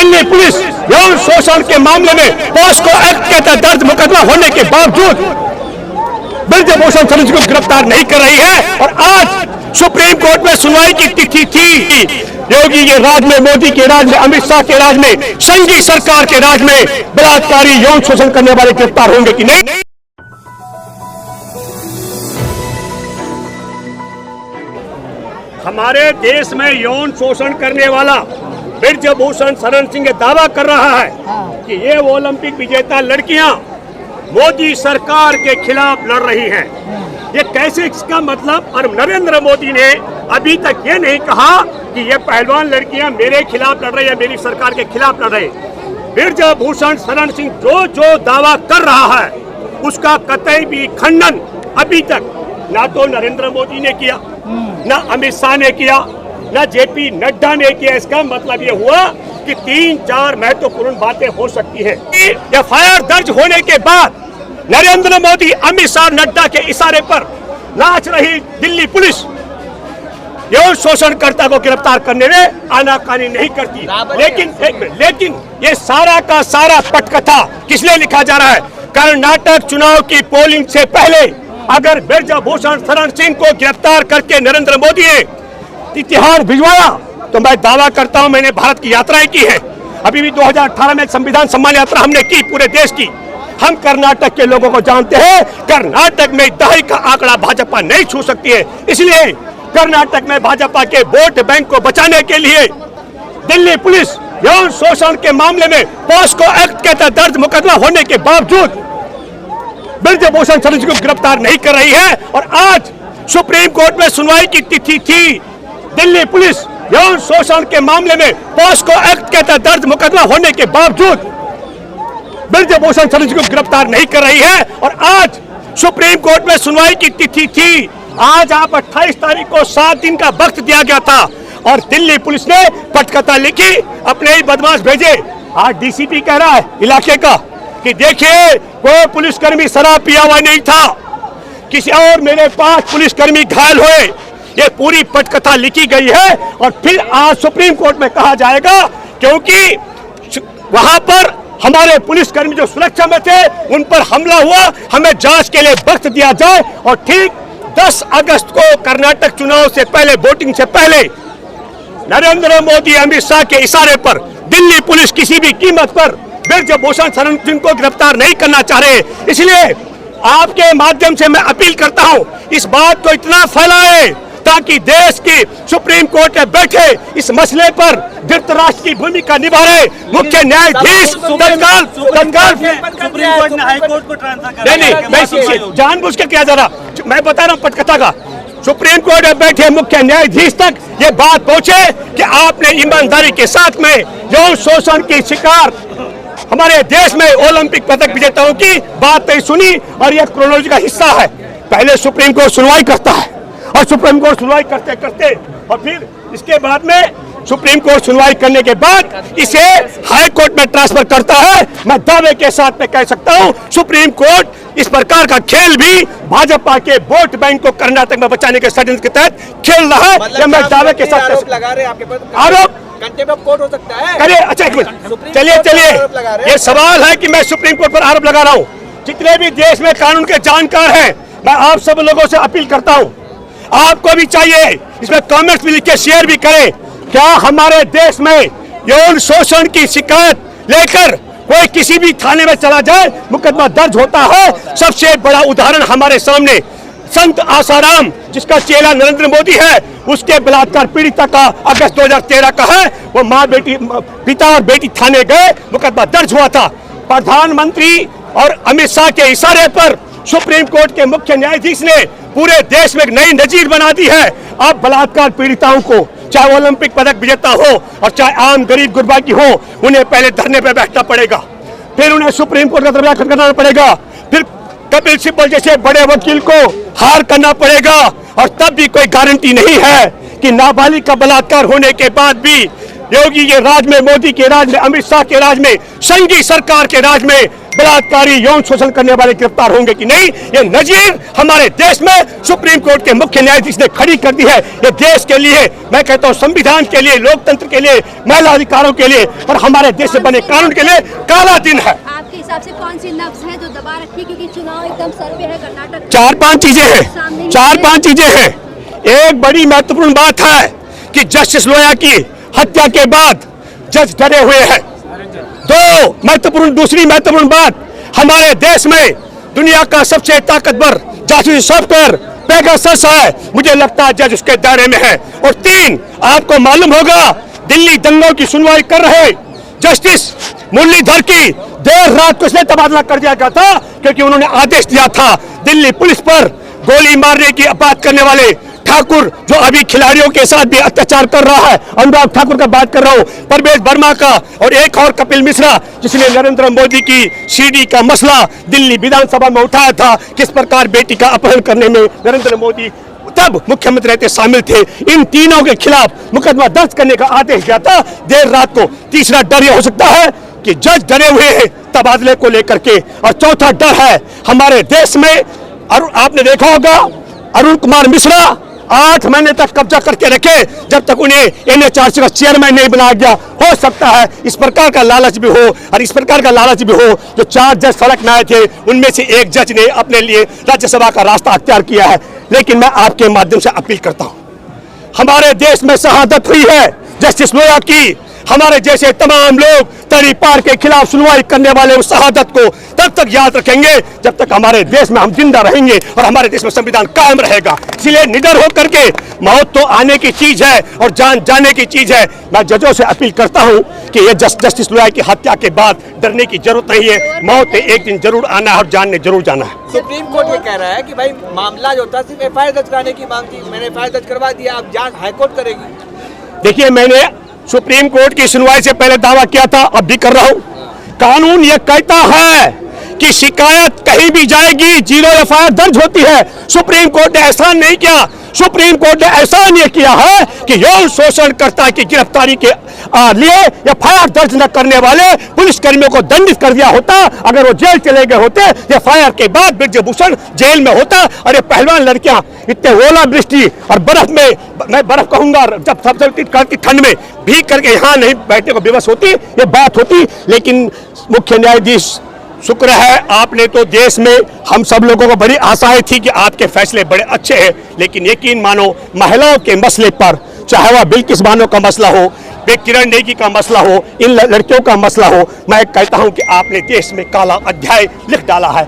Delhi police यौन शोषण के मामले में पॉस्को एक्ट के तहत दर्ज मुकदमा होने के बावजूद ब्रजभूषण शरण सिंह को गिरफ्तार नहीं कर रही है। और आज सुप्रीम कोर्ट में सुनवाई की तिथि थी। योगी के राज में, मोदी के राज में, अमित शाह के राज में, संघी सरकार के राज में बलात्कारी यौन शोषण करने वाले गिरफ्तार होंगे कि नहीं? हमारे देश में यौन शोषण करने वाला ब्रजभूषण शरण सिंह दावा कर रहा है कि ये ओलंपिक विजेता लड़कियां मोदी सरकार के खिलाफ लड़ रही हैं। ये कैसे, इसका मतलब? और नरेंद्र मोदी ने अभी तक ये नहीं कहा कि ये पहलवान लड़कियां मेरे खिलाफ लड़ रही है, मेरी सरकार के खिलाफ लड़ रही है। ब्रजभूषण शरण सिंह जो दावा कर रहा है उसका कतई भी खंडन अभी तक ना तो नरेंद्र मोदी ने किया, ना अमित शाह ने किया, ना जेपी नड्डा ने किया। इसका मतलब ये हुआ कि 3-4 महत्वपूर्ण बातें हो सकती हैं। एफआईआर दर्ज होने के बाद नरेंद्र मोदी, अमित शाह, नड्डा के इशारे पर नाच रही दिल्ली पुलिस यौन शोषणकर्ता को गिरफ्तार करने में आनाकानी नहीं करती। लेकिन ये सारा का सारा पटकथा किस लिए लिखा जा रहा है? कर्नाटक चुनाव की पोलिंग से पहले अगर ब्रजभूषण शरण सिंह को गिरफ्तार करके नरेंद्र मोदी ने इतिहास भिजवाया तो मैं दावा करता हूं मैंने भारत की यात्राएं की है। अभी भी 2018 में संविधान सम्मान यात्रा हमने की पूरे देश की। हम कर्नाटक के लोगों को जानते हैं। कर्नाटक में दहाई का आंकड़ा भाजपा नहीं छू सकती है। इसलिए कर्नाटक में भाजपा के वोट बैंक को बचाने के लिए दिल्ली पुलिस यौन शोषण के मामले में पॉस्को एक्ट के तहत दर्ज मुकदमा होने के बावजूद ब्रजभूषण शरण सिंह को गिरफ्तार नहीं कर रही है। और आज सुप्रीम कोर्ट में सुनवाई की तिथि थी। दिल्ली पुलिस यौन शोषण के मामले में पॉस्को एक्ट के तहत दर्ज मुकदमा होने के बावजूद ब्रजभूषण शरण सिंह को गिरफ्तार नहीं कर रही है। और आज सुप्रीम कोर्ट में सुनवाई की तिथि थी। आज आप 28 तारीख को 7 दिन का वक्त दिया गया था और दिल्ली पुलिस ने पटकथा लिखी, अपने ही बदमाश भेजे। आज डीसीपी कह रहा है इलाके का कि देखिए कोई पुलिसकर्मी शराब पिया हुआ नहीं था, किसी और मेरे 5 पुलिसकर्मी घायल हुए। ये पूरी पटकथा लिखी गई है और फिर आज सुप्रीम कोर्ट में कहा जाएगा क्योंकि वहां पर हमारे पुलिसकर्मी जो सुरक्षा में थे उन पर हमला हुआ, हमें जांच के लिए वक्त दिया जाए। और ठीक 10 अगस्त को कर्नाटक चुनाव से पहले, वोटिंग से पहले नरेंद्र मोदी, अमित शाह के इशारे पर दिल्ली पुलिस किसी भी कीमत पर ब्रजभूषण शरण सिंह को गिरफ्तार नहीं करना चाह रहे। इसलिए आपके माध्यम से मैं अपील करता हूं इस बात को इतना फैलाएं ताकि देश की सुप्रीम कोर्ट में बैठे इस मसले पर धृतराष्ट्र की भूमिका निभा रहे मुख्य न्यायाधीश तत्काल सुप्रीम कोर्ट ने हाई कोर्ट को ट्रांसफर करा। नहीं, मैं जानबूझ के किया जा रहा, मैं बता रहा हूँ पटकथा का। सुप्रीम कोर्ट में बैठे मुख्य न्यायाधीश तक ये बात पहुंचे कि आपने ईमानदारी के साथ में यौन शोषण की शिकार हमारे देश में ओलंपिक पदक विजेताओं की बात नहीं सुनी। और यह क्रोनोलॉजी का हिस्सा है। पहले सुप्रीम कोर्ट सुनवाई करता है और सुप्रीम कोर्ट सुनवाई करते करते और फिर इसके बाद में सुप्रीम कोर्ट सुनवाई करने के बाद इसे हाई कोर्ट में ट्रांसफर करता है। मैं दावे के साथ में कह सकता हूं सुप्रीम कोर्ट इस प्रकार का खेल भी भाजपा के वोट बैंक को कर्नाटक में बचाने के षड्यंत्र के तहत खेल रहा है। मतलब मैं दावे के साथ आरोप लगा रहे हैं आपके पर, आरोप कोर्ट हो सकता है। चलिए, अच्छा एक मिनट, चलिए ये सवाल है कि मैं सुप्रीम कोर्ट पर आरोप लगा रहा हूँ। जितने भी देश में कानून के जानकार हैं मैं आप सब लोगों से अपील करता हूँ, आपको भी चाहिए इसमें कमेंट्स भी लिख के शेयर भी करें। क्या हमारे देश में यौन शोषण की शिकायत लेकर कोई किसी भी थाने में चला जाए मुकदमा दर्ज होता है? सबसे बड़ा उदाहरण हमारे सामने संत आसाराम जिसका चेला नरेंद्र मोदी है, उसके बलात्कार पीड़िता का अगस्त 2013 का है। वो माँ बेटी, पिता और बेटी थाने गए, मुकदमा दर्ज हुआ था। प्रधानमंत्री और अमित शाह के इशारे पर सुप्रीम कोर्ट के मुख्य न्यायाधीश ने पूरे देश में एक नई नजीर बना दी है। अब बलात्कार पीड़िताओं को, चाहे ओलंपिक पदक विजेता हो और चाहे आम गरीब गुरबा की हो, उन्हें पहले धरने पर बैठना पड़ेगा, फिर उन्हें सुप्रीम कोर्ट का दरवाजा खटखटाना पड़ेगा, फिर कपिल सिब्बल जैसे बड़े वकील को हार करना पड़ेगा। और तब भी कोई गारंटी नहीं है कि नाबालिग का बलात्कार होने के बाद भी योगी के राज में, मोदी के राज में, अमित शाह के राज में, संघी सरकार के राज में बलात्कारी यौन शोषण करने वाले गिरफ्तार होंगे कि नहीं, ये नजीर हमारे देश में सुप्रीम कोर्ट के मुख्य न्यायाधीश ने खड़ी कर दी है। ये देश के लिए, मैं कहता हूँ संविधान के लिए, लोकतंत्र के लिए, महिला अधिकारों के लिए और हमारे देश में बने कानून के लिए काला दिन है। आपके हिसाब से कौन सी नब्ज है जो दबा रखी है, क्योंकि चुनाव एकदम सर पे है कर्नाटक? चार पांच चीजें हैं। एक बड़ी महत्वपूर्ण बात है कि जस्टिस लोया की हत्या के बाद जज डरे हुए हैं। दूसरी महत्वपूर्ण बात, हमारे देश में दुनिया का सबसे ताकतवर जासूसी सॉफ्टवेयर पेगासस है, मुझे लगता है जज उसके दायरे में है। और 3, आपको मालूम होगा दिल्ली दंगों की सुनवाई कर रहे जस्टिस मुरलीधर की देर रात को इसलिए तबादला कर दिया गया था क्योंकि उन्होंने आदेश दिया था दिल्ली पुलिस पर गोली मारने की बात करने वाले ठाकुर, जो अभी खिलाड़ियों के साथ भी अत्याचार कर रहा है, अनुराग ठाकुर का बात कर रहा हूं, परवेज वर्मा का, और एक और कपिल मिश्रा जिसने नरेंद्र मोदी की सीडी का मसला दिल्ली विधानसभा में उठाया था, किस प्रकार बेटी का अपहरण करने में नरेंद्र मोदी तब मुख्यमंत्री रहते शामिल थे। इन तीनों के खिलाफ मुकदमा दर्ज करने का आदेश दिया था देर रात को। तीसरा डर यह हो सकता है कि जज डरे हुए हैं तबादले को लेकर के, और चौथा डर है हमारे देश में, और आपने देखा होगा अरुण कुमार मिश्रा 8 महीने तक कब्जा करके रखे जब तक उन्हें NHRC का चेयरमैन नहीं बनाया गया। हो सकता है इस प्रकार का लालच भी हो, और इस प्रकार का लालच भी हो जो 4 जज सड़क में आए थे उनमें से एक जज ने अपने लिए राज्यसभा का रास्ता अख्तियार किया है। लेकिन मैं आपके माध्यम से अपील करता हूं, हमारे देश में शहादत हुई है जस्टिस लोया की, हमारे जैसे तमाम लोग तड़ी पार के खिलाफ सुनवाई करने वाले उस शहादत को तब तक याद रखेंगे जब तक हमारे देश में हम जिंदा रहेंगे और हमारे देश में संविधान कायम रहेगा। इसलिए निडर होकर के, मौत तो आने की चीज है और जान जाने की चीज है, मैं जजों से अपील करता हूं कि ये जस्टिस लोया की हत्या के बाद डरने की जरूरत नहीं है। मौत एक दिन जरूर आना है और जान ने जरूर जाना है। सुप्रीम कोर्ट ये कह रहा है कि भाई मामला जो था सिर्फ FIR दर्ज कराने की मांग थी, मैंने FIR दर्ज करवा दिया, अब जांच हाईकोर्ट करेगी। देखिए, मैंने सुप्रीम कोर्ट की सुनवाई से पहले दावा किया था, अब भी कर रहा हूं, कानून यह कहता है कि शिकायत कहीं भी जाएगी 0 FIR दर्ज होती है। सुप्रीम कोर्ट ने ऐसा नहीं किया। सुप्रीम कोर्ट ने ऐसा नहीं किया है कि यौन शोषणकर्ता की गिरफ्तारी के लिए FIR दर्ज न करने वाले पुलिसकर्मियों को दंडित कर दिया होता। अगर वो जेल चले गए होते, FIR के बाद ब्रजभूषण जेल में होता। अरे पहलवान लड़कियां इतने ओलावृष्टि और बर्फ में, मैं बर्फ कहूंगा, जब सबसे ठंड में भीग करके यहाँ नहीं बैठने को विवश होती, ये बात होती। लेकिन मुख्य न्यायाधीश, शुक्र है आपने तो देश में हम सब लोगों को बड़ी आशाएं थी कि आपके फैसले बड़े अच्छे हैं, लेकिन यकीन मानो महिलाओं के मसले पर, चाहे वह बिल्किस बानो का मसला हो, किरण नेगी का मसला हो, इन लड़कियों का मसला हो, मैं कहता हूं कि आपने देश में काला अध्याय लिख डाला है।